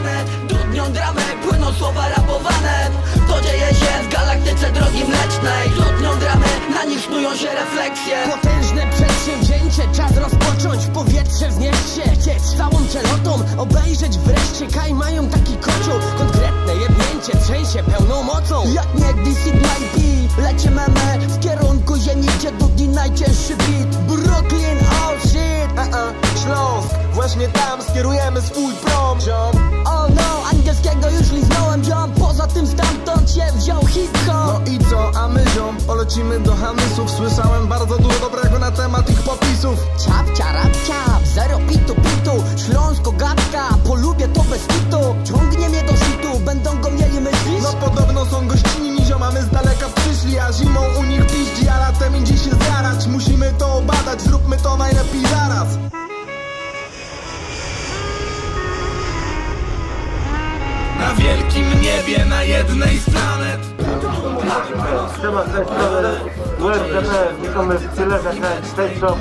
planet. Dudnią dramę, płyną słowa rapowane. To dzieje się w galaktyce drogi mlecznej. Dudnią dramę, na nich snują się refleksje. Potężne przedsięwzięcie, czas rozpocząć. W powietrze wznieść się, chcieć całą cielotą. Obejrzeć wreszcie, kaj mają taki kocioł. Konkretne jebnięcie, trzęsie pełną mocą. Jak niegdyś CYP, lecie meme w kierunku ziemi, gdzie dudni najcięższy beat. Brooklyn, oh shit. Śląsk, właśnie tam skierujemy swój prom, ziom. Oh no, angielskiego już liznąłem, ziom. Poza tym stamtąd się wziął hip-hop. No i co, a my ziom, polecimy do Hanysów. Słyszałem bardzo dużo dobrego na temat ich popisów. Ciap, ciarap, ciap, zero pitu, pitu. Śląsko gadka, polubię to bez kitu. Ciągnie mnie do shitu, będą go mieli myślisz? No podobno są gościnni, ziom, a my z daleka przyszli. A zimą u nich piździ, a latem idzie się zjarać. Musimy to obadać, zróbmy to najlepiej zaraz. Na wielkim niebie, na jednej z planet. Siema, z tej strony USDB, witamy w Tylerze Station,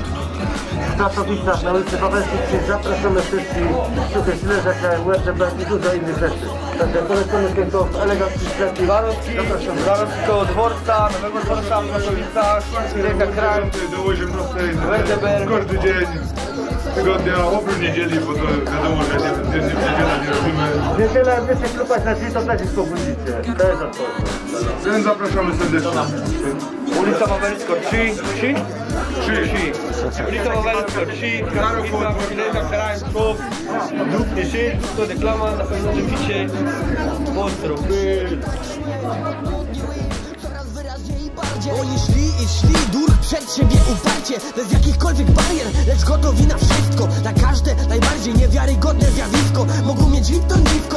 w Katowicach na ulicy Wawelskiej. Zapraszamy wszystkich, tutaj Tylerze USDB i dużo innych rzeczy. Także polecamy tylko w eleganckim sklepie. Warunki koło dworca, nowego dworca w Katowicach, Tylerka Kraj, do 18 USDB. każdy dzień tygodnia, oprócz niedzieli, bo to wiadomo, że nie niedziela nie robimy. Niedziela, jak wiecie, klupać na drzwi, to też ich pobudzicie. To jest odpowiedź. Więc zapraszamy serdecznie. Ulica Wawelska 3. Ulica Wawelska 3, Katowicach, Tylerka Kraj, Szów, Druk szyld, to reklama, na pewno żywicie, pozdro. Oni szli dur przed siebie uparcie, bez jakichkolwiek barier, lecz gotowi na wszystko. Na każde najbardziej niewiarygodne zjawisko. Mogą mieć lip to dziwko,